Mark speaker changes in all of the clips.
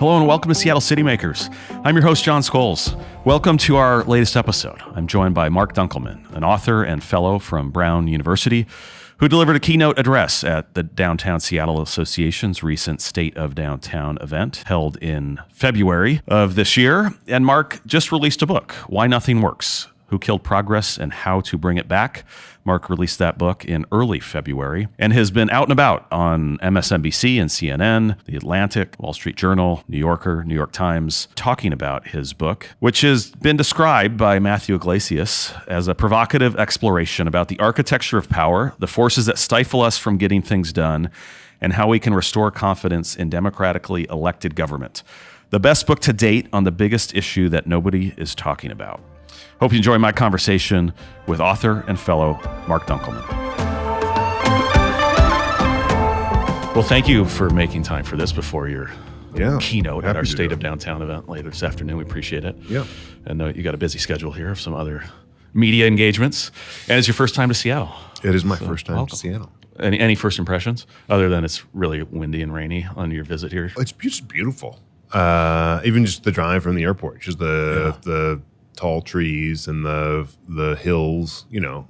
Speaker 1: Hello and welcome to Seattle City Makers. I'm your host, Jon Scholes. Welcome to our latest episode. I'm joined by Marc Dunkelman, an author and fellow from Brown University, who delivered a keynote address at the Downtown Seattle Association's recent State of Downtown event held in February of this year. And Marc just released a book, Why Nothing Works: Who Killed Progress and How to Bring It Back. Marc released that book in early February and has been out and about on MSNBC and CNN, The Atlantic, Wall Street Journal, New Yorker, New York Times, talking about his book, which has been described by Matthew Iglesias as a provocative exploration about the architecture of power, the forces that stifle us from getting things done, and how we can restore confidence in democratically elected government. The best book to date on the biggest issue that nobody is talking about. Hope you enjoy my conversation with author and fellow Marc Dunkelman. Well, thank you for making time for this before your keynote at our State of Downtown event later this afternoon. We appreciate it.
Speaker 2: Yeah.
Speaker 1: And you got a busy schedule here of some other media engagements. And it's your first time to Seattle.
Speaker 2: It is my first time to Seattle.
Speaker 1: Any first impressions, other than it's really windy and rainy on your visit here?
Speaker 2: It's just beautiful. Even just the drive from the airport, just the tall trees and the hills. You know,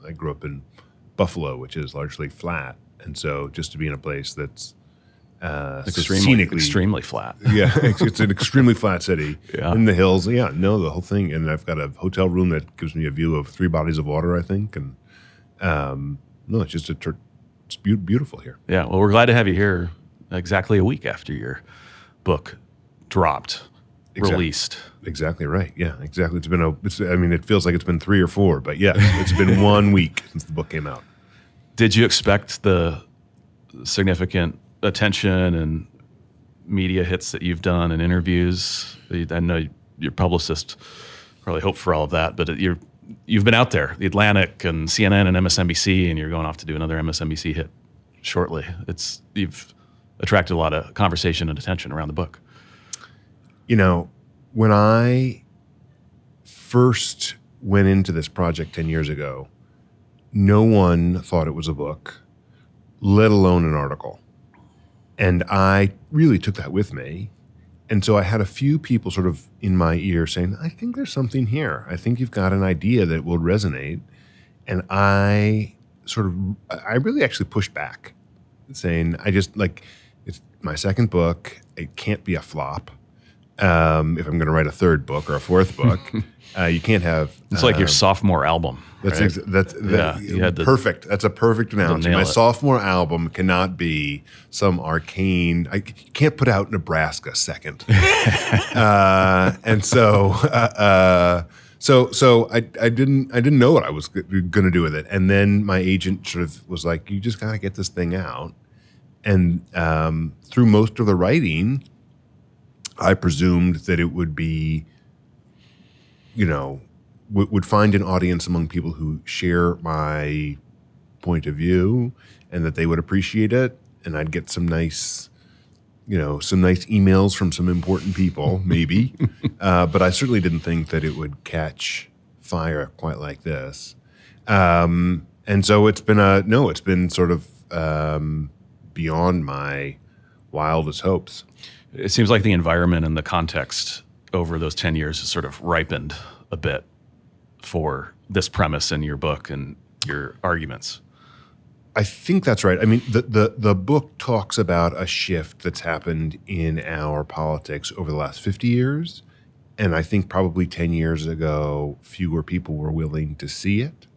Speaker 2: I grew up in Buffalo, which is largely flat, and so just to be in a place that's
Speaker 1: extremely flat.
Speaker 2: Yeah, it's an extremely flat city in the hills. Yeah, no, the whole thing. And I've got a hotel room that gives me a view of 3 bodies of water, I think. And no, it's just it's beautiful here.
Speaker 1: Yeah, well, we're glad to have you here exactly a week after your book dropped. Released.
Speaker 2: Exactly right. Yeah, exactly. It feels like it's been 3 or 4, but yeah, it's been 1 week since the book came out.
Speaker 1: Did you expect the significant attention and media hits that you've done and interviews? I know your publicist probably hoped for all of that, but you've been out there, The Atlantic and CNN and MSNBC, and you're going off to do another MSNBC hit shortly. You've attracted a lot of conversation and attention around the book.
Speaker 2: You know, when I first went into this project 10 years ago, no one thought it was a book, let alone an article. And I really took that with me. And so I had a few people sort of in my ear saying, I think there's something here. I think you've got an idea that will resonate. And I really actually pushed back, saying, it's my second book. It can't be a flop. If I'm going to write a 3rd book or a 4th book, you can't have.
Speaker 1: It's like your sophomore album.
Speaker 2: That's
Speaker 1: right?
Speaker 2: Perfect. That's a perfect analogy. My sophomore album cannot be some arcane. I can't put out Nebraska second. And so I didn't know what I was going to do with it. And then my agent sort of was like, "You just got to get this thing out." And through most of the writing, I presumed that it would be, would find an audience among people who share my point of view, and that they would appreciate it, and I'd get some nice emails from some important people, maybe. But I certainly didn't think that it would catch fire quite like this. And so it's been sort of beyond my wildest hopes.
Speaker 1: It seems like the environment and the context over those 10 years has sort of ripened a bit for this premise in your book and your arguments.
Speaker 2: I think that's right. I mean, the book talks about a shift that's happened in our politics over the last 50 years. And I think probably 10 years ago, fewer people were willing to see it.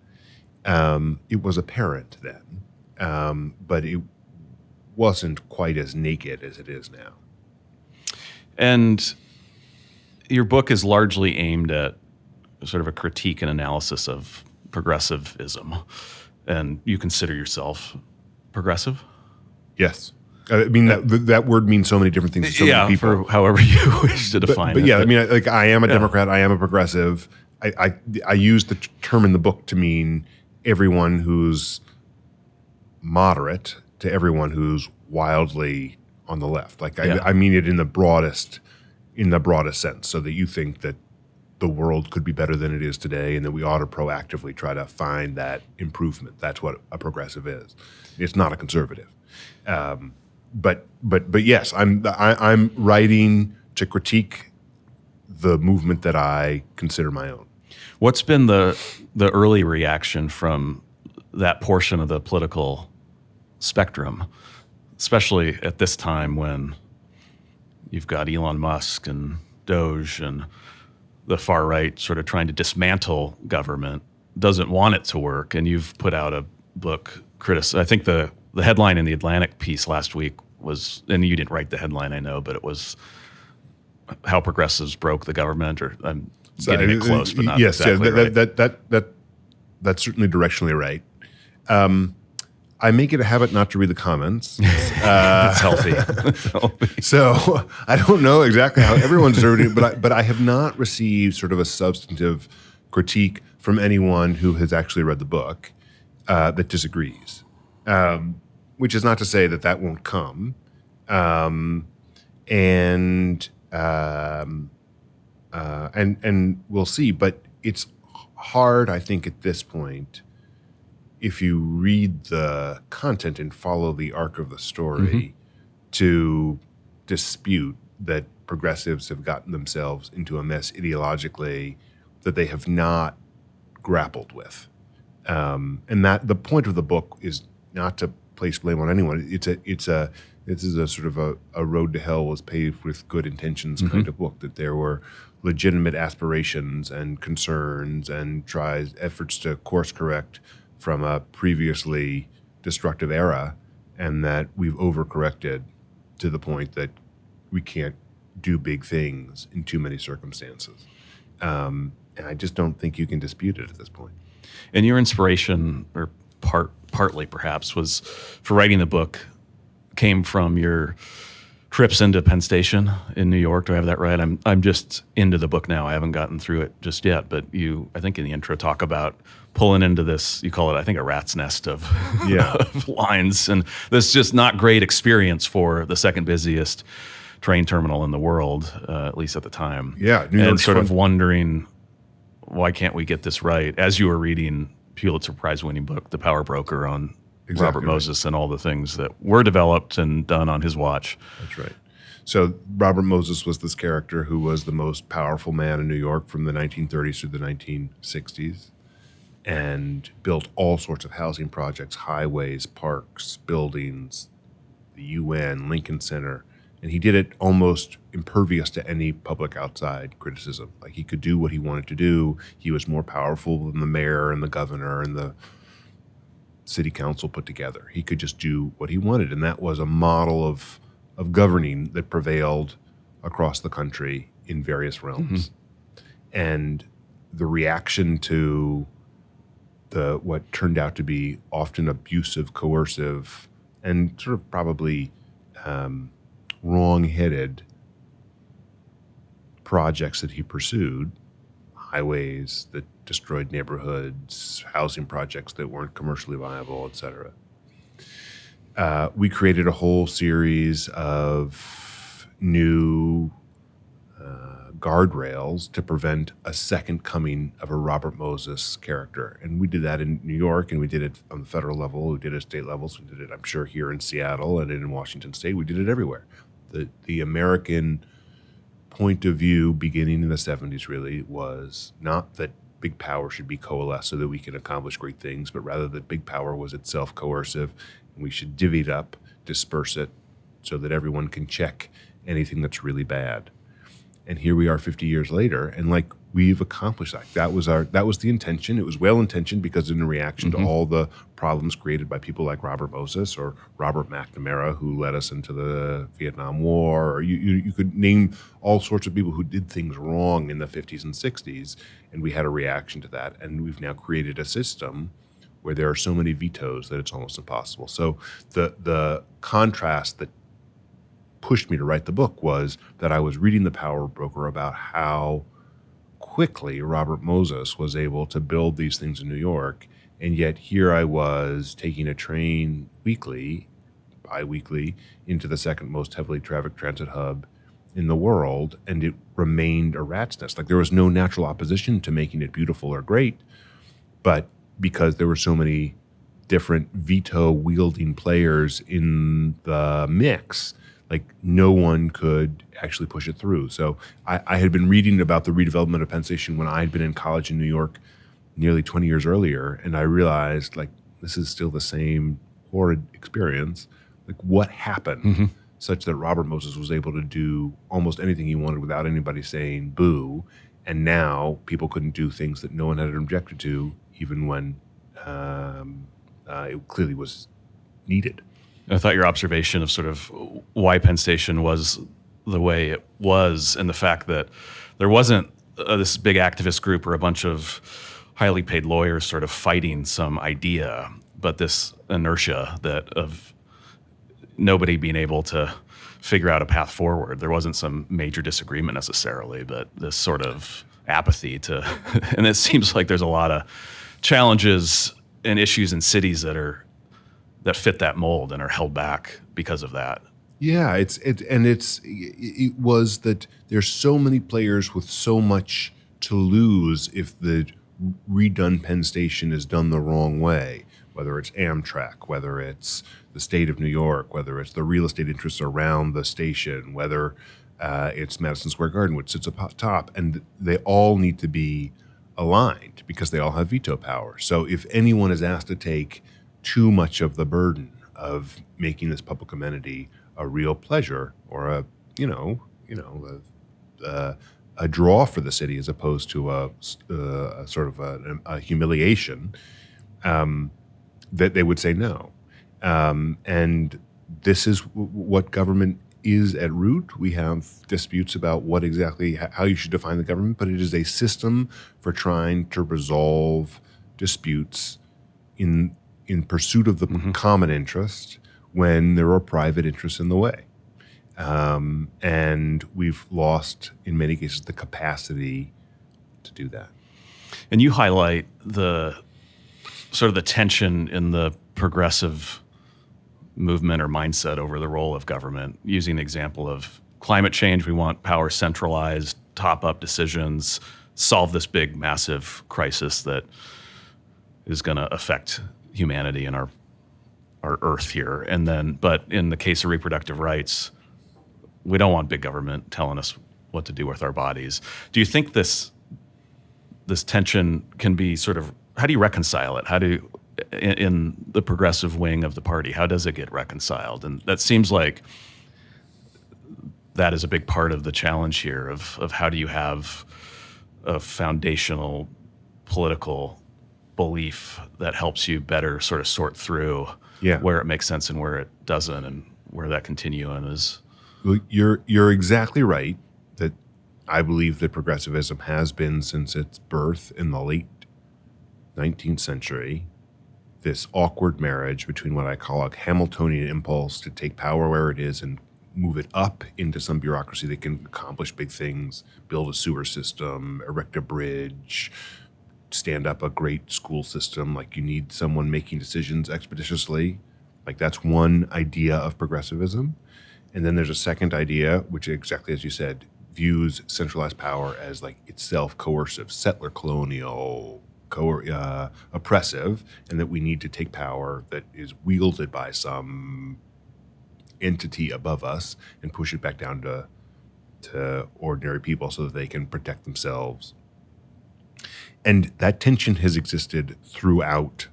Speaker 2: It was apparent then, but it wasn't quite as naked as it is now.
Speaker 1: And your book is largely aimed at sort of a critique and analysis of progressivism. And you consider yourself progressive?
Speaker 2: Yes. I mean, that word means so many different things to so many people.
Speaker 1: For however you wish to define it.
Speaker 2: But yeah, I mean, I am a Democrat. I am a progressive. I use the term in the book to mean everyone who's moderate to everyone who's wildly on the left. I mean it in the broadest sense, so that you think that the world could be better than it is today, and that we ought to proactively try to find that improvement. That's what a progressive is. It's not a conservative. but yes, I'm writing to critique the movement that I consider my own.
Speaker 1: What's been the early reaction from that portion of the political spectrum, especially at this time when you've got Elon Musk and Doge and the far right sort of trying to dismantle government, doesn't want it to work, and you've put out a book I think the headline in the Atlantic piece last week was, and you didn't write the headline, I know, but it was how progressives broke the government, or I'm getting it close, but not exactly right.
Speaker 2: That's certainly directionally right. I make it a habit not to read the comments.
Speaker 1: It's healthy.
Speaker 2: So I don't know exactly how everyone's reading it, but I have not received sort of a substantive critique from anyone who has actually read the book that disagrees. Which is not to say that won't come. And we'll see. But it's hard, I think, at this point, if you read the content and follow the arc of the story, to dispute that progressives have gotten themselves into a mess ideologically that they have not grappled with. And that the point of the book is not to place blame on anyone. This is a sort of a road to hell was paved with good intentions kind of book, that there were legitimate aspirations and concerns and efforts to course correct from a previously destructive era, and that we've overcorrected to the point that we can't do big things in too many circumstances. And I just don't think you can dispute it at this point.
Speaker 1: And your inspiration, or partly perhaps, was for writing the book came from your trips into Penn Station in New York. Do I have that right? I'm just into the book now. I haven't gotten through it just yet, but you, I think in the intro, talk about pulling into this, you call it, I think, a rat's nest of, of lines. And this just not great experience for the second busiest train terminal in the world, at least at the time.
Speaker 2: Yeah.
Speaker 1: New York's and sort of wondering, why can't we get this right? As you were reading Pulitzer Prize winning book, The Power Broker, on Robert Moses and all the things that were developed and done on his watch.
Speaker 2: That's right. So Robert Moses was this character who was the most powerful man in New York from the 1930s through the 1960s, and built all sorts of housing projects, highways, parks, buildings, the UN, Lincoln Center. And he did it almost impervious to any public outside criticism. Like, he could do what he wanted to do. He was more powerful than the mayor and the governor and the city council put together. He could just do what he wanted. And that was a model of governing that prevailed across the country in various realms. And the reaction to what turned out to be often abusive, coercive, and sort of probably wrong-headed projects that he pursued, highways that destroyed neighborhoods, housing projects that weren't commercially viable, et cetera. We created a whole series of new guardrails to prevent a second coming of a Robert Moses character. And we did that in New York, and we did it on the federal level, we did it at state levels, we did it, I'm sure, here in Seattle and in Washington State. We did it everywhere. The American point of view beginning in the 70s really was not that big power should be coalesced so that we can accomplish great things, but rather that big power was itself coercive, and we should divvy it up, disperse it, so that everyone can check anything that's really bad. And here we are 50 years later, and like, we've accomplished that. That was the intention. It was well-intentioned because in reaction to all the problems created by people like Robert Moses or Robert McNamara, who led us into the Vietnam War, or you could name all sorts of people who did things wrong in the 50s and 60s, and we had a reaction to that. And we've now created a system where there are so many vetoes that it's almost impossible. So the contrast that pushed me to write the book was that I was reading The Power Broker about how quickly Robert Moses was able to build these things in New York, and yet here I was taking a train bi-weekly, into the second most heavily trafficked transit hub in the world, and it remained a rat's nest. Like, there was no natural opposition to making it beautiful or great, but because there were so many different veto-wielding players in the mix, like no one could actually push it through. So I had been reading about the redevelopment of Penn Station when I had been in college in New York nearly 20 years earlier, and I realized, like, this is still the same horrid experience. Like, what happened such that Robert Moses was able to do almost anything he wanted without anybody saying boo, and now people couldn't do things that no one had objected to, even when it clearly was needed.
Speaker 1: I thought your observation of sort of why Penn Station was the way it was, and the fact that there wasn't this big activist group or a bunch of highly paid lawyers sort of fighting some idea, but this inertia that of nobody being able to figure out a path forward. There wasn't some major disagreement necessarily, but this sort of apathy to, and it seems like there's a lot of challenges and issues in cities that fit that mold and are held back because of that.
Speaker 2: Yeah, it was that there's so many players with so much to lose if the redone Penn Station is done the wrong way, whether it's Amtrak, whether it's the state of New York, whether it's the real estate interests around the station, whether it's Madison Square Garden, which sits up top, and they all need to be aligned because they all have veto power. So if anyone is asked to take too much of the burden of making this public amenity a real pleasure or a draw for the city as opposed to a sort of a humiliation, that they would say no. And this is what government is at root. We have disputes about what exactly, how you should define the government, but it is a system for trying to resolve disputes in pursuit of the common interest when there are private interests in the way. And we've lost, in many cases, the capacity to do that.
Speaker 1: And you highlight the sort of the tension in the progressive movement or mindset over the role of government, using the example of climate change. We want power centralized, top-up decisions, solve this big, massive crisis that is going to affect humanity and our earth here. And then, but in the case of reproductive rights, we don't want big government telling us what to do with our bodies. Do you think this tension can be sort of, how do you reconcile it? How do in the progressive wing of the party, how does it get reconciled? And that seems like that is a big part of the challenge here of how do you have a foundational political belief that helps you better sort of sort through where it makes sense and where it doesn't, and where that continuum is.
Speaker 2: Well, you're exactly right that I believe that progressivism has been, since its birth in the late 19th century, this awkward marriage between what I call a Hamiltonian impulse to take power where it is and move it up into some bureaucracy that can accomplish big things, build a sewer system, erect a bridge, stand up a great school system. Like, you need someone making decisions expeditiously. Like, that's one idea of progressivism. And then there's a second idea, which, exactly as you said, views centralized power as like itself coercive, settler colonial, oppressive, and that we need to take power that is wielded by some entity above us and push it back down to ordinary people so that they can protect themselves. And that tension has existed throughout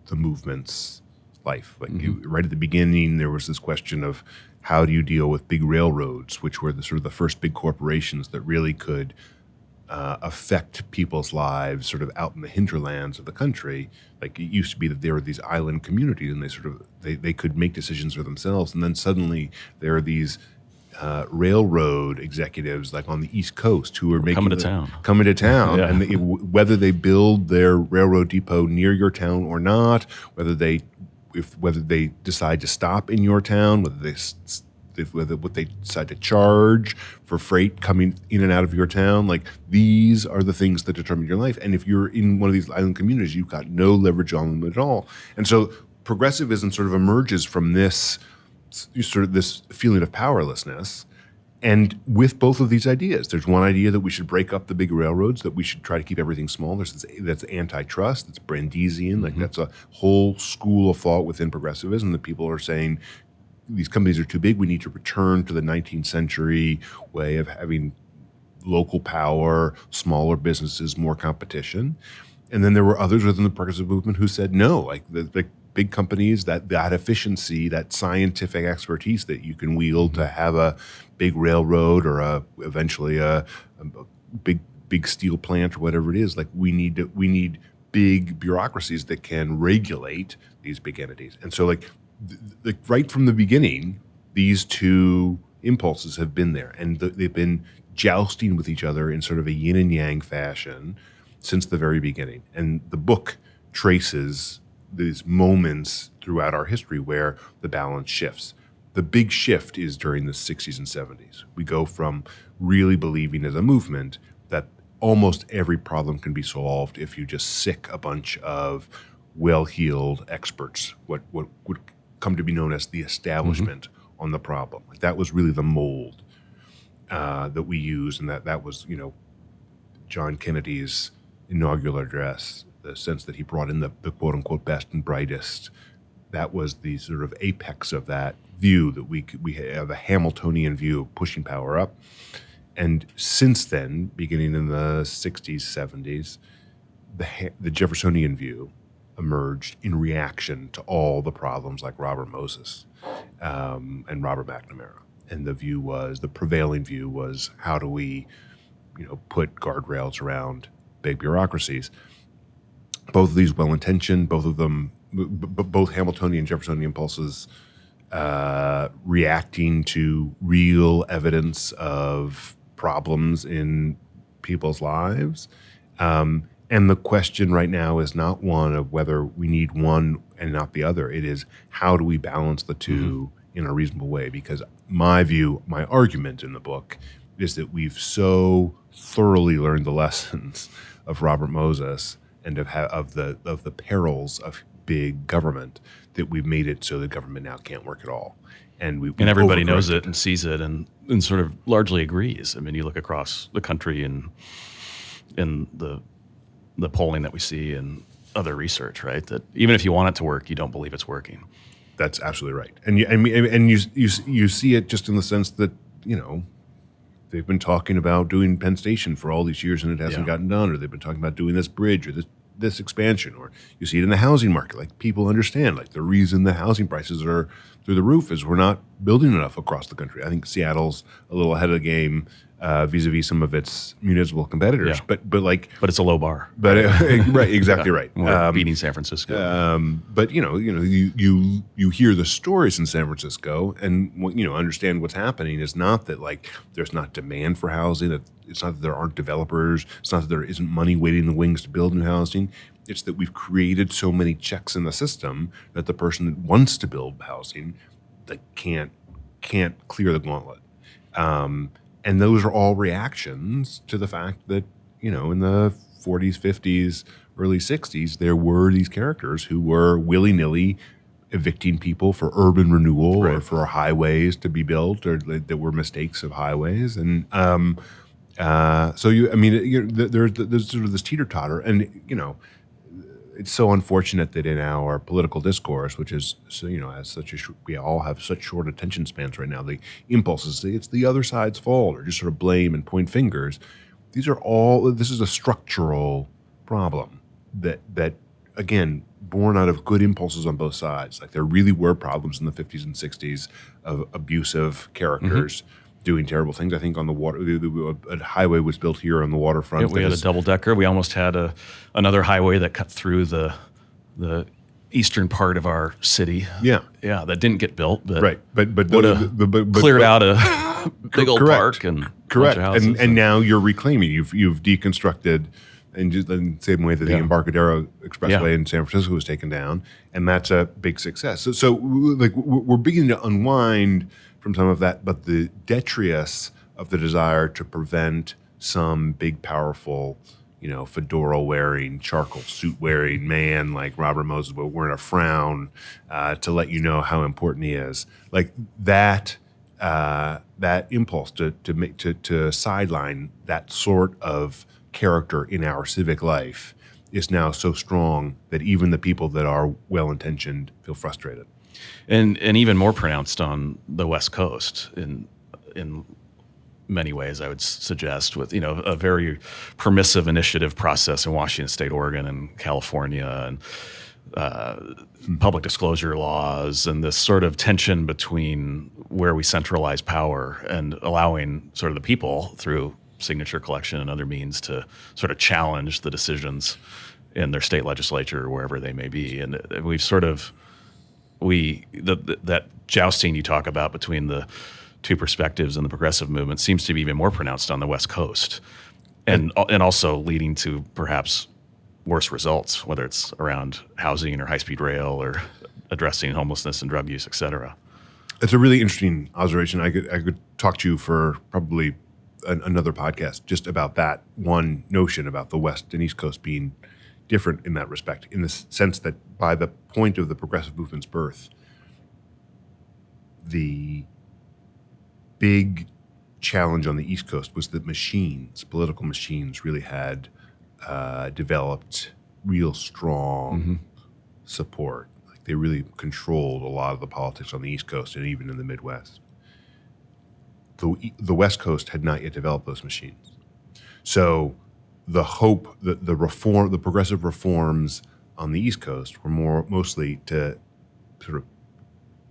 Speaker 2: the movement's life. Like, right at the beginning, there was this question of how do you deal with big railroads, which were the sort of the first big corporations that really could affect people's lives sort of out in the hinterlands of the country. Like, it used to be that there were these island communities and they could make decisions for themselves. And then suddenly there are these railroad executives like on the East Coast who are coming to town.
Speaker 1: Yeah.
Speaker 2: And whether they build their railroad depot near your town or not, whether they decide to stop in your town, whether what they decide to charge for freight coming in and out of your town, like, these are the things that determine your life. And if you're in one of these island communities, you've got no leverage on them at all. And so progressivism sort of emerges from this feeling of powerlessness, And with both of these ideas, there's one idea that we should break up the big railroads, that we should try to keep everything small. That's antitrust, that's Brandesian, like that's a whole school of thought within progressivism that people are saying these companies are too big. We need to return to the 19th century way of having local power, smaller businesses, more competition. And then there were others within the progressive movement who said no, like the big companies, that efficiency, that scientific expertise that you can wield to have a big railroad or eventually a big steel plant or whatever it is. Like we need big bureaucracies that can regulate these big entities. And so like right from the beginning, these two impulses have been there, and they've been jousting with each other in sort of a yin and yang fashion since the very beginning. And the book traces these moments throughout our history where the balance shifts. The big shift is during the 60s and 70s. We go from really believing as a movement that almost every problem can be solved if you just sic a bunch of well-heeled experts, what would come to be known as the establishment, on the problem. Like that was really the mold that we used, and that was, John Kennedy's inaugural address, the sense that he brought in the quote-unquote best and brightest. That was the sort of apex of that view, that we have a Hamiltonian view of pushing power up. And since then, beginning in the 60s, 70s, the Jeffersonian view emerged in reaction to all the problems like Robert Moses and Robert McNamara. And the prevailing view was, how do we, put guardrails around big bureaucracies? Both of these well-intentioned, both of them, both Hamiltonian and Jeffersonian impulses reacting to real evidence of problems in people's lives. And the question right now is not one of whether we need one and not the other. It is, how do we balance the two in a reasonable way? Because my argument in the book is that we've so thoroughly learned the lessons of Robert Moses and of the perils of big government that we've made it so that government now can't work at all. And
Speaker 1: everybody knows it and sees it and sort of largely agrees. I mean, you look across the country and in the polling that we see and other research, right? That even if you want it to work, you don't believe it's working.
Speaker 2: That's absolutely right. And you see it just in the sense that, they've been talking about doing Penn Station for all these years and it hasn't gotten done, or they've been talking about doing this bridge or this expansion, or you see it in the housing market. Like, people understand, like, the reason the housing prices are through the roof is we're not building enough across the country. I think Seattle's a little ahead of the game vis-a-vis some of its municipal competitors, but
Speaker 1: it's a low bar.
Speaker 2: But right, exactly right.
Speaker 1: We're beating San Francisco.
Speaker 2: But you hear the stories in San Francisco, and understand what's happening is not that like there's not demand for housing. That it's not that there aren't developers. It's not that there isn't money waiting in the wings to build new housing. It's that we've created so many checks in the system that the person that wants to build housing that can't clear the gauntlet. And those are all reactions to the fact that, in the 40s, 50s, early 60s, there were these characters who were willy-nilly evicting people for urban renewal or for highways to be built, or that were mistakes of highways. And there's sort of this teeter-totter. And, it's so unfortunate that in our political discourse, which is, we all have such short attention spans right now, the impulses, it's the other side's fault, or just sort of blame and point fingers. This is a structural problem that again, born out of good impulses on both sides. Like, there really were problems in the 50s and 60s of abusive characters doing terrible things. I think on the water, a highway was built here on the waterfront.
Speaker 1: Yeah, we had a double decker. We almost had another highway that cut through the eastern part of our city.
Speaker 2: Yeah,
Speaker 1: that didn't get built, but
Speaker 2: but
Speaker 1: cleared out a big old park and
Speaker 2: correct.
Speaker 1: Bunch of houses
Speaker 2: and now you're reclaiming. You've deconstructed, and just in the same way that the Embarcadero Expressway in San Francisco was taken down, and that's a big success. So we're beginning to unwind from some of that, but the detritus of the desire to prevent some big, powerful, fedora-wearing, charcoal suit-wearing man like Robert Moses, but wearing a frown to let you know how important he is. Like, that that impulse to sideline that sort of character in our civic life is now so strong that even the people that are well-intentioned feel frustrated.
Speaker 1: And even more pronounced on the West Coast in many ways, I would suggest, with a very permissive initiative process in Washington State, Oregon, and California, and public disclosure laws, and this sort of tension between where we centralize power and allowing sort of the people through signature collection and other means to sort of challenge the decisions in their state legislature or wherever they may be. And we've sort of that jousting you talk about between the two perspectives in the progressive movement seems to be even more pronounced on the West Coast, and also leading to perhaps worse results, whether it's around housing or high-speed rail or addressing homelessness and drug use, et cetera.
Speaker 2: It's a really interesting observation. I could talk to you for probably another podcast just about that one notion about the West and East Coast being different in that respect, in the sense that by the point of the progressive movement's birth, the big challenge on the East Coast was that political machines, really had developed real strong support. Like they really controlled a lot of the politics on the East Coast and even in the Midwest. The West Coast had not yet developed those machines. So the hope that the progressive reforms on the East Coast were mostly to sort of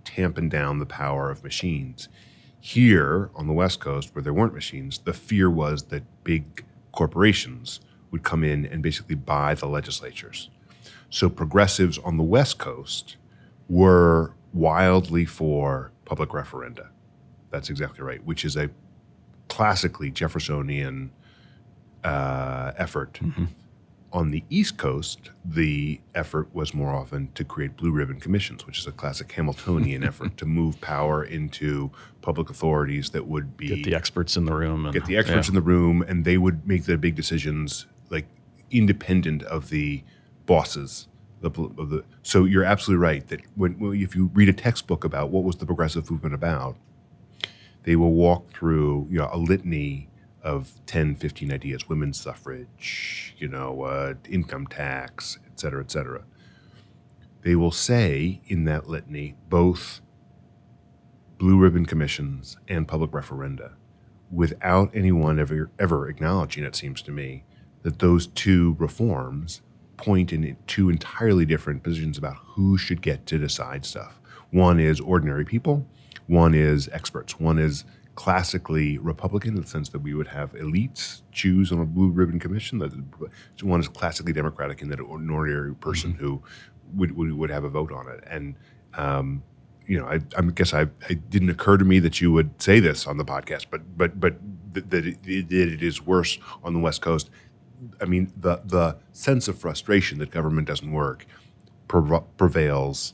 Speaker 2: tampen down the power of machines. Here on the West Coast, where there weren't machines, the fear was that big corporations would come in and basically buy the legislatures. So progressives on the West Coast were wildly for public referenda. That's exactly right, which is a classically Jeffersonian effort. On the East Coast, the effort was more often to create blue ribbon commissions, which is a classic Hamiltonian effort to move power into public authorities that would be...
Speaker 1: Get the experts in the room.
Speaker 2: In the room, and they would make the big decisions like independent of the bosses. So you're absolutely right that if you read a textbook about what was the progressive movement about, they will walk through a litany of 10, 15 ideas: women's suffrage, income tax, et cetera, et cetera. They will say in that litany both blue ribbon commissions and public referenda, without anyone ever acknowledging, it seems to me, that those two reforms point in two entirely different positions about who should get to decide stuff. One is ordinary people, one is experts. One is classically Republican in the sense that we would have elites choose on a blue ribbon commission. One is classically Democratic in that an ordinary person who would have a vote on it. And I guess it didn't occur to me that you would say this on the podcast, but that it is worse on the West Coast. I mean, the sense of frustration that government doesn't work prevails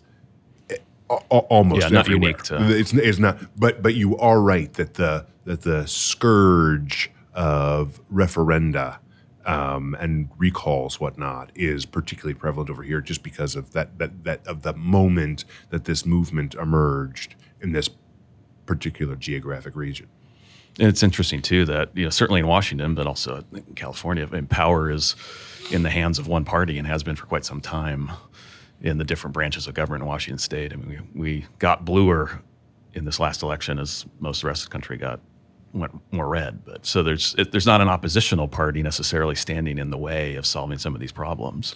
Speaker 2: almost
Speaker 1: not
Speaker 2: everywhere.
Speaker 1: Unique to...
Speaker 2: It's not, but you are right that the scourge of referenda and recalls, whatnot, is particularly prevalent over here, just because of that of the moment that this movement emerged in this particular geographic region.
Speaker 1: And it's interesting too that certainly in Washington, but also in California, power is in the hands of one party and has been for quite some time in the different branches of government in Washington State. I mean, we got bluer in this last election as most of the rest of the country went more red. But so there's not an oppositional party necessarily standing in the way of solving some of these problems.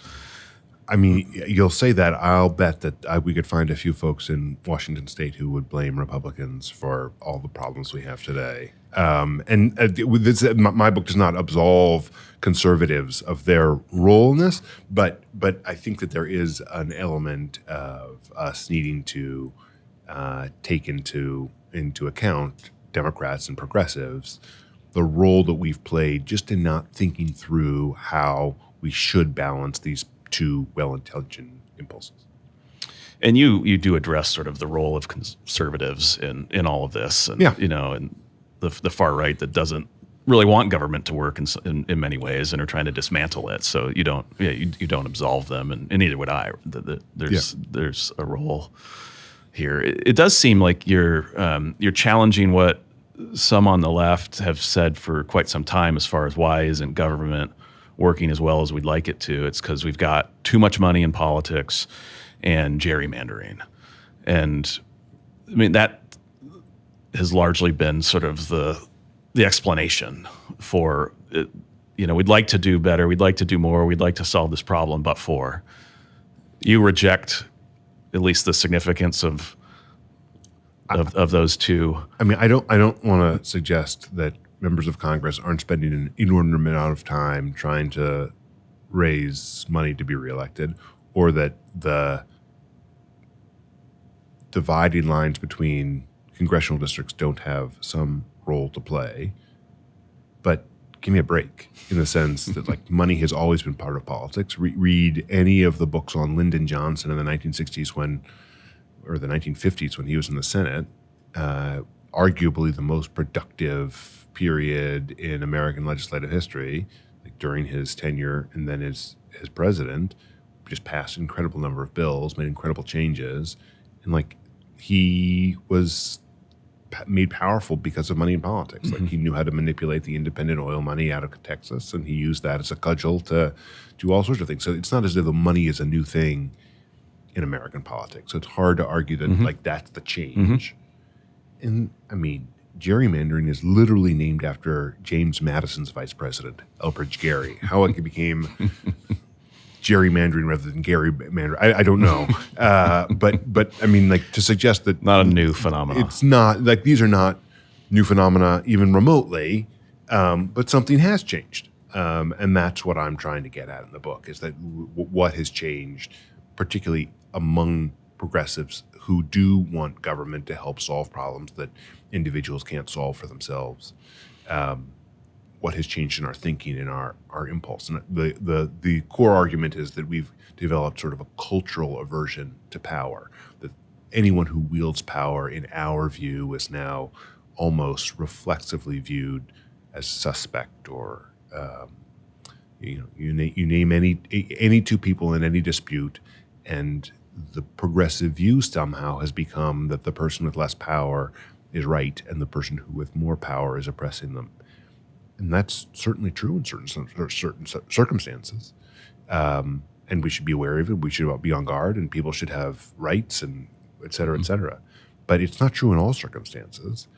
Speaker 2: I mean, you'll say that. I'll bet that we could find a few folks in Washington State who would blame Republicans for all the problems we have today. My book does not absolve conservatives of their role in this, but I think that there is an element of us needing to take into account, Democrats and progressives, the role that we've played just in not thinking through how we should balance these two well-intentioned impulses.
Speaker 1: And you do address sort of the role of conservatives in all of this, and and the far right that doesn't really want government to work in many ways and are trying to dismantle it. So you don't absolve them, and neither would I. There's a role here. It does seem like you're challenging what some on the left have said for quite some time as far as why isn't government working as well as we'd like it to. It's because we've got too much money in politics and gerrymandering. And I mean, that has largely been sort of the explanation for it. You know, we'd like to do better, we'd like to do more, we'd like to solve this problem, but for you reject at least the significance of those two.
Speaker 2: I mean, I don't want to suggest that members of Congress aren't spending an inordinate amount of time trying to raise money to be reelected, or that the dividing lines between congressional districts don't have some role to play. But give me a break in the sense that like money has always been part of politics. Read any of the books on Lyndon Johnson in the 1960s or the 1950s when he was in the Senate, arguably the most productive period in American legislative history, like during his tenure and then as president, just passed an incredible number of bills, made incredible changes, and like he was made powerful because of money in politics. Like he knew how to manipulate the independent oil money out of Texas, and he used that as a cudgel to do all sorts of things. So it's not as if the money is a new thing in American politics. So it's hard to argue that like that's the change. And I mean, gerrymandering is literally named after James Madison's vice president, Elbridge Gerry. How it became gerrymandering rather than gerrymandering, I don't know. But I mean, like to suggest that
Speaker 1: not a new phenomenon.
Speaker 2: It's not like these are not new phenomena even remotely, but something has changed, and that's what I'm trying to get at in the book is that what has changed, particularly among progressives who do want government to help solve problems that individuals can't solve for themselves. What has changed in our thinking and our impulse. And the core argument is that we've developed sort of a cultural aversion to power, that anyone who wields power in our view is now almost reflexively viewed as suspect or you name any two people in any dispute, and the progressive view somehow has become that the person with less power is right and the person who with more power is oppressing them. And that's certainly true in certain circumstances. And we should be aware of it. We should be on guard, and people should have rights and et cetera, et cetera. But it's not true in all circumstances.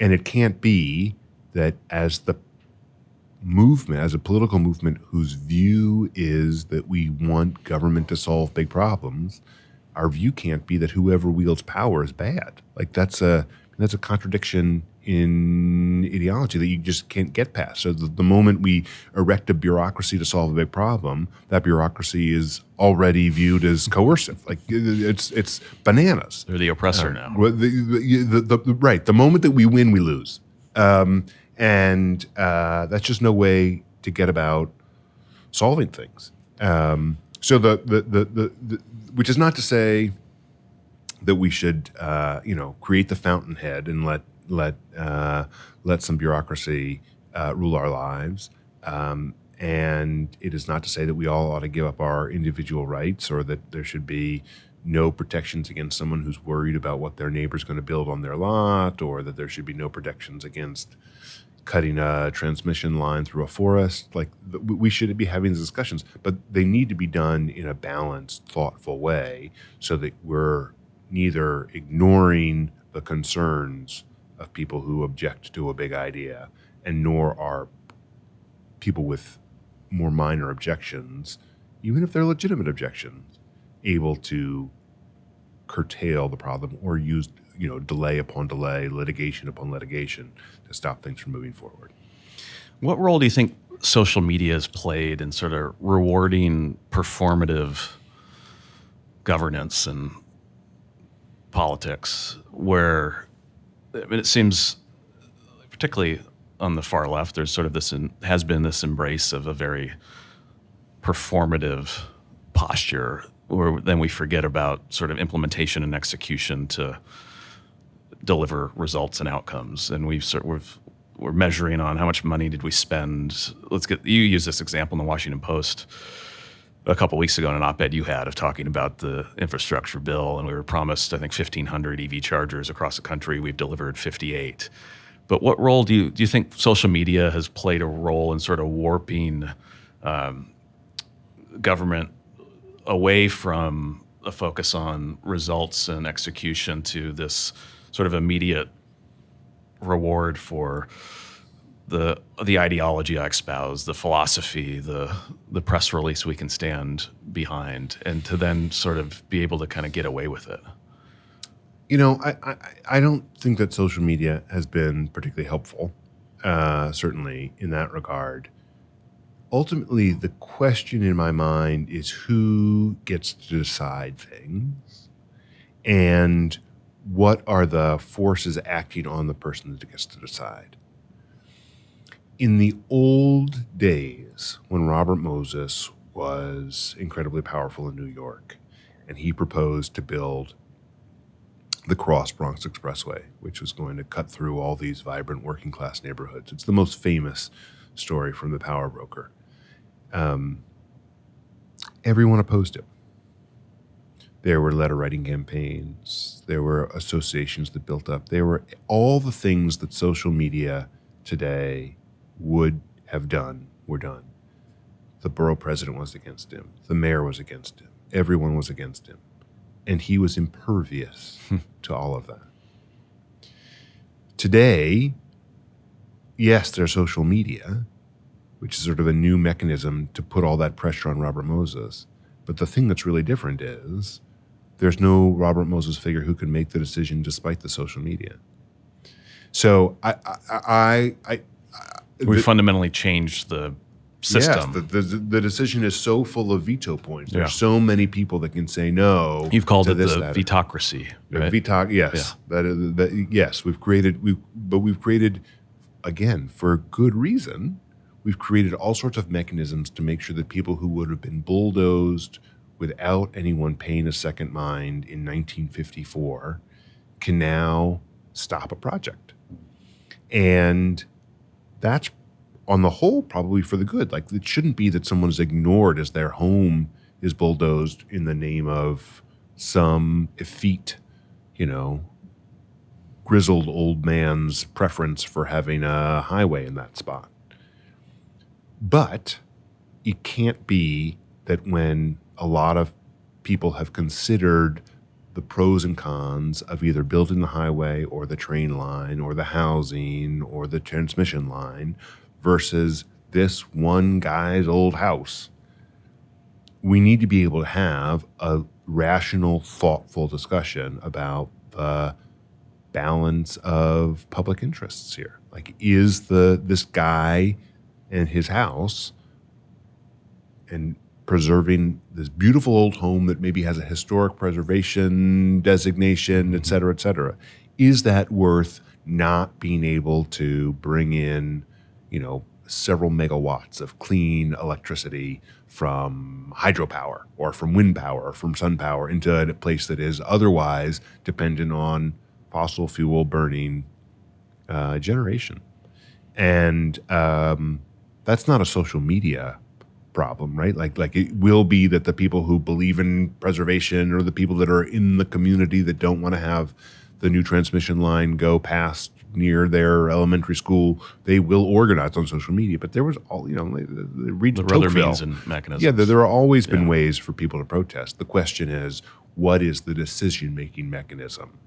Speaker 2: And it can't be that as the movement, as a political movement whose view is that we want government to solve big problems, our view can't be that whoever wields power is bad. Like that's a contradiction in ideology that you just can't get past. So the moment we erect a bureaucracy to solve a big problem, that bureaucracy is already viewed as coercive. Like it's bananas.
Speaker 1: They're the oppressor now.
Speaker 2: Right. The moment that we win, we lose. And that's just no way to get about solving things. So which is not to say that we should create the fountainhead and let some bureaucracy rule our lives. And it is not to say that we all ought to give up our individual rights, or that there should be no protections against someone who's worried about what their neighbor's going to build on their lot, or that there should be no protections against cutting a transmission line through a forest. Like we should be having these discussions, but they need to be done in a balanced, thoughtful way so that we're neither ignoring the concerns of people who object to a big idea, and nor are people with more minor objections, even if they're legitimate objections, able to curtail the problem or use delay upon delay, litigation upon litigation to stop things from moving forward.
Speaker 1: What role do you think social media has played in sort of rewarding performative governance and politics, where it seems, particularly on the far left, there's sort of has been this embrace of a very performative posture, where then we forget about sort of implementation and execution to deliver results and outcomes. And we're measuring on how much money did we spend. You use this example in the Washington Post. a couple weeks ago in an op-ed you had of talking about the infrastructure bill, and we were promised, I think, 1,500 EV chargers across the country. We've delivered 58. But what role do you think social media has played a role in sort of warping government away from a focus on results and execution to this sort of immediate reward for the ideology I espouse, the philosophy, the press release we can stand behind, and to then sort of be able to kind of get away with it?
Speaker 2: I don't think that social media has been particularly helpful, certainly in that regard. Ultimately, the question in my mind is who gets to decide things and what are the forces acting on the person that gets to decide. In the old days, when Robert Moses was incredibly powerful in New York, and he proposed to build the Cross Bronx Expressway, which was going to cut through all these vibrant working class neighborhoods. It's the most famous story from The Power Broker. Everyone opposed it. There were letter writing campaigns. There were associations that built up. There were all the things that social media today would have done were done. The borough president was against him. The mayor was against him. Everyone was against him. And he was impervious to all of that. Today, yes, there's social media, which is sort of a new mechanism to put all that pressure on Robert Moses. But the thing that's really different is there's no Robert Moses figure who can make the decision despite the social media. So
Speaker 1: We fundamentally changed the system.
Speaker 2: Yes, the decision is so full of veto points. There's so many people that can say no.
Speaker 1: You've called
Speaker 2: to
Speaker 1: it
Speaker 2: this,
Speaker 1: the
Speaker 2: that,
Speaker 1: vetocracy, right?
Speaker 2: Yes,
Speaker 1: Yeah.
Speaker 2: Yes, we've created again for good reason. We've created all sorts of mechanisms to make sure that people who would have been bulldozed without anyone paying a second mind in 1954 can now stop a project, and that's on the whole probably for the good. Like, it shouldn't be that someone is ignored as their home is bulldozed in the name of some effete, grizzled old man's preference for having a highway in that spot. But it can't be that when a lot of people have considered the pros and cons of either building the highway or the train line or the housing or the transmission line versus this one guy's old house, we need to be able to have a rational, thoughtful discussion about the balance of public interests here. Like, is this guy and his house and preserving this beautiful old home that maybe has a historic preservation designation, et cetera, is that worth not being able to bring in, several megawatts of clean electricity from hydropower or from wind power or from sun power into a place that is otherwise dependent on fossil fuel burning generation? And that's not a social media problem, right? Like it will be that the people who believe in preservation or the people that are in the community that don't want to have the new transmission line go past near their elementary school, they will organize on social media. But there was all, read
Speaker 1: There are other means and mechanisms.
Speaker 2: Yeah, there are always been ways for people to protest. The question is, what is the decision-making mechanism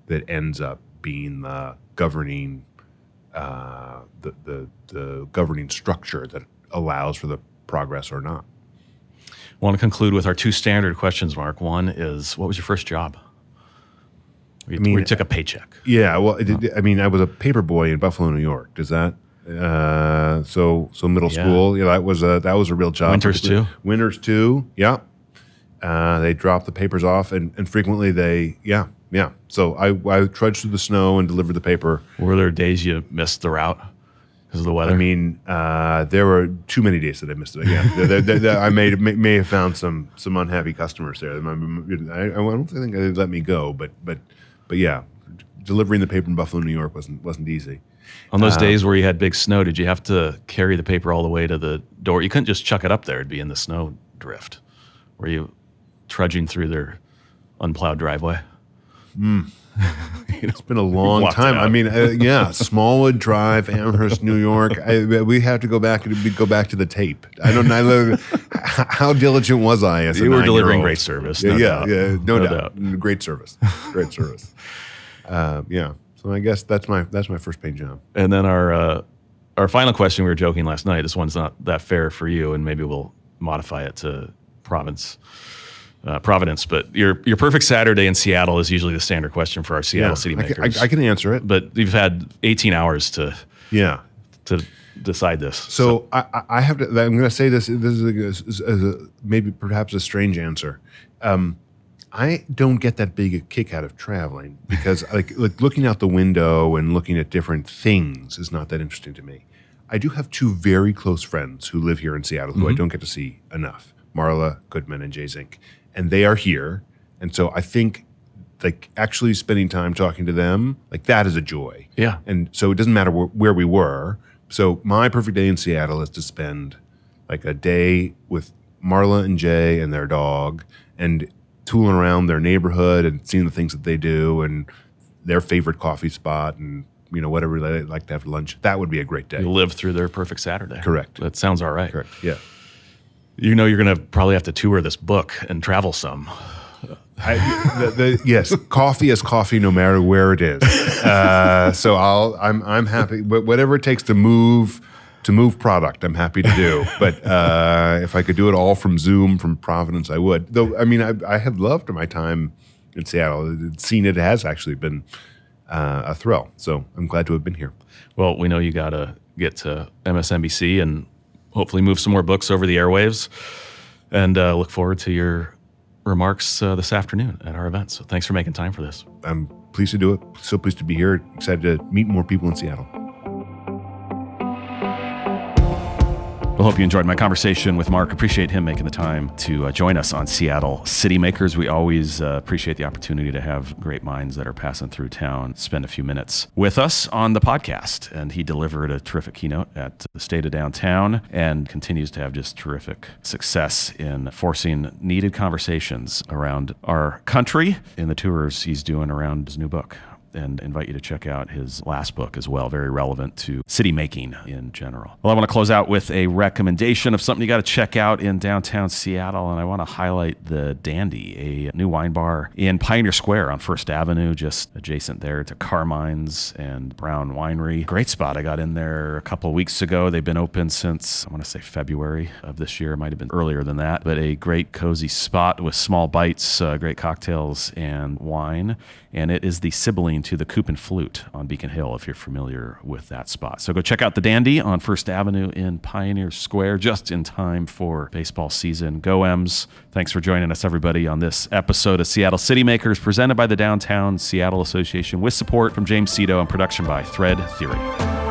Speaker 2: that ends up being the governing the governing structure that allows for the progress or not?
Speaker 1: I want to conclude with our two standard questions, Mark. One is, what was your first job? We took a paycheck.
Speaker 2: Yeah, well, I was a paper boy in Buffalo, New York. Does that? So middle school. Yeah, that was a real job. Winters too. Yeah. They dropped the papers off, and frequently they. So I trudged through the snow and delivered the paper.
Speaker 1: Were there days you missed the route because of the weather?
Speaker 2: There were too many days that I missed it. Yeah, I may have found some unhappy customers there. I don't think they let me go, but yeah, delivering the paper in Buffalo, New York wasn't easy.
Speaker 1: On those days where you had big snow, did you have to carry the paper all the way to the door? You couldn't just chuck it up there; it'd be in the snow drift. Were you trudging through their unplowed driveway?
Speaker 2: It's been a long time. I mean, Smallwood Drive, Amherst, New York. We have to go back to the tape. I don't know how diligent was I as a 9-year-old?
Speaker 1: You were delivering great service. No doubt.
Speaker 2: No doubt. Great service. Great service. So I guess that's my first paid job.
Speaker 1: And then our final question, we were joking last night. This one's not that fair for you, and maybe we'll modify it to Providence. But your perfect Saturday in Seattle is usually the standard question for our Seattle city makers.
Speaker 2: I can answer it,
Speaker 1: but you've had 18 hours to decide this.
Speaker 2: So I have to. I'm going to say this. This is maybe perhaps a strange answer. I don't get that big a kick out of traveling because like looking out the window and looking at different things is not that interesting to me. I do have two very close friends who live here in Seattle who I don't get to see enough: Marla Goodman and Jay Zink. And they are here. And so I think like actually spending time talking to them, like that is a joy.
Speaker 1: Yeah.
Speaker 2: And so it doesn't matter where we were. So my perfect day in Seattle is to spend like a day with Marla and Jay and their dog and tooling around their neighborhood and seeing the things that they do and their favorite coffee spot and whatever they like to have for lunch. That would be a great day.
Speaker 1: You live through their perfect Saturday.
Speaker 2: Correct.
Speaker 1: That sounds all right.
Speaker 2: Correct. Yeah.
Speaker 1: You're going to probably have to tour this book and travel some.
Speaker 2: Yes, coffee is coffee no matter where it is. So I'm happy. Whatever it takes to move product, I'm happy to do. But if I could do it all from Zoom, from Providence, I would. Though, I mean, I have loved my time in Seattle. Seeing it has actually been a thrill. So I'm glad to have been here.
Speaker 1: Well, we know you got to get to MSNBC and hopefully move some more books over the airwaves, and look forward to your remarks this afternoon at our event. So thanks for making time for this.
Speaker 2: I'm pleased to do it. So pleased to be here. Excited to meet more people in Seattle.
Speaker 1: Well, hope you enjoyed my conversation with Marc. Appreciate him making the time to join us on Seattle City Makers. We always appreciate the opportunity to have great minds that are passing through town spend a few minutes with us on the podcast. And he delivered a terrific keynote at the State of Downtown and continues to have just terrific success in forcing needed conversations around our country in the tours he's doing around his new book. And invite you to check out his last book as well, very relevant to city making in general. Well, I want to close out with a recommendation of something you got to check out in downtown Seattle, and I want to highlight the Dandy, a new wine bar in Pioneer Square on First Avenue, just adjacent there to Carmine's and Brown Winery. Great spot. I got in there a couple of weeks ago. They've been open since, I want to say February of this year. It might have been earlier than that, but a great cozy spot with small bites, great cocktails and wine, and it is the sibling to the Coop and Flute on Beacon Hill, if you're familiar with that spot. So go check out the Dandy on First Avenue in Pioneer Square, just in time for baseball season. Go M's. Thanks for joining us, everybody, on this episode of Seattle City Makers, presented by the Downtown Seattle Association, with support from James Cito and production by Thread Theory.